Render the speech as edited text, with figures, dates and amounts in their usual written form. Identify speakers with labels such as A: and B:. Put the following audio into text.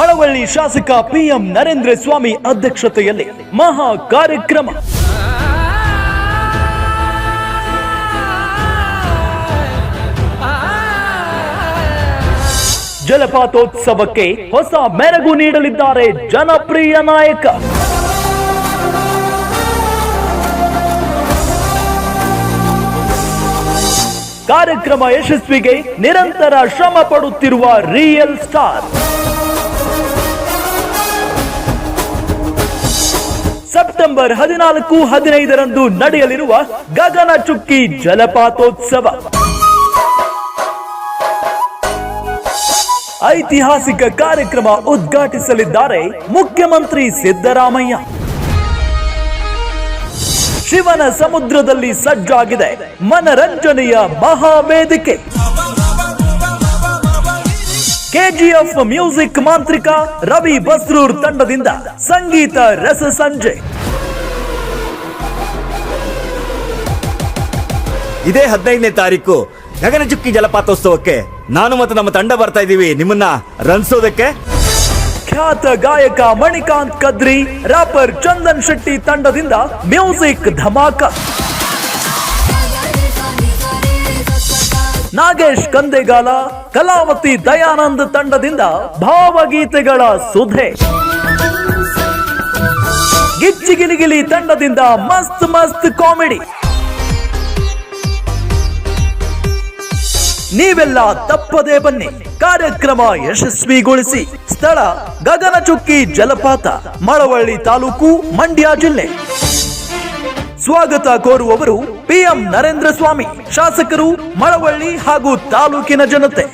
A: ಮಳವಳ್ಳಿ ಶಾಸಕ PM ನರೇಂದ್ರ ಸ್ವಾಮಿ ಅಧ್ಯಕ್ಷತೆಯಲ್ಲಿ ಮಹಾ ಕಾರ್ಯಕ್ರಮ. ಜಲಪಾತೋತ್ಸವಕ್ಕೆ ಹೊಸ ಮೆರುಗು ನೀಡಲಿದ್ದಾರೆ ಜನಪ್ರಿಯ ನಾಯಕ. ಕಾರ್ಯಕ್ರಮ ಯಶಸ್ವಿಗೆ ನಿರಂತರ ಶ್ರಮ ಪಡುತ್ತಿರುವ ರಿಯಲ್ ಸ್ಟಾರ್. ಸೆಪ್ಟೆಂಬರ್ 14-15ರಂದು ನಡೆಯಲಿರುವ ಗಗನಚುಕ್ಕಿ ಜಲಪಾತೋತ್ಸವ. ಐತಿಹಾಸಿಕ ಕಾರ್ಯಕ್ರಮ ಉದ್ಘಾಟಿಸಲಿದ್ದಾರೆ ಮುಖ್ಯಮಂತ್ರಿ ಸಿದ್ದರಾಮಯ್ಯ. ಶಿವನ ಸಮುದ್ರದಲ್ಲಿ ಸಜ್ಜಾಗಿದೆ ಮನರಂಜನೆಯ ಮಹಾವೇದಿಕೆ. KGF ಮ್ಯೂಸಿಕ್ ಮಾಂತ್ರಿಕ ರವಿ ಬಸ್ರೂರ್ ತಂಡದಿಂದ ಸಂಗೀತ ರಸ ಸಂಜೆ.
B: ಇದೇ 15ನೇ ತಾರೀಕು ಗಗನಚುಕ್ಕಿ ಜಲಪಾತೋತ್ಸವಕ್ಕೆ ನಾನು ಮತ್ತು ನಮ್ಮ ತಂಡ ಬರ್ತಾ ಇದೀವಿ ನಿಮ್ಮನ್ನ ರಂಜಿಸೋದಕ್ಕೆ.
A: ಖ್ಯಾತ ಗಾಯಕ ಮಣಿಕಾಂತ್ ಕದ್ರಿ, ರಾಪರ್ ಚಂದನ್ ಶೆಟ್ಟಿ ತಂಡದಿಂದ ಮ್ಯೂಸಿಕ್ ಧಮಾಕ. ನಾಗೇಶ್ ಕಂದೆಗಾಲ, ಕಲಾವತಿ ದಯಾನಂದ್ ತಂಡದಿಂದ ಭಾವಗೀತೆಗಳ ಸುಧೆ. ಗಿಚ್ಚಿಗಿಲಿಗಿಲಿ ತಂಡದಿಂದ ಮಸ್ತ್ ಮಸ್ತ್ ಕಾಮಿಡಿ. ನೀವೆಲ್ಲ ತಪ್ಪದೇ ಬನ್ನಿ, ಕಾರ್ಯಕ್ರಮ ಯಶಸ್ವಿಗೊಳಿಸಿ. ಸ್ಥಳ ಗಗನಚುಕ್ಕಿ ಜಲಪಾತ, ಮಳವಳ್ಳಿ ತಾಲೂಕು, ಮಂಡ್ಯ ಜಿಲ್ಲೆ. ಸ್ವಾಗತ ಕೋರುವವರು PM ನರೇಂದ್ರ ಸ್ವಾಮಿ, ಶಾಸಕರು, ಮಳವಳ್ಳಿ ಹಾಗೂ ತಾಲೂಕಿನ ಜನತೆ.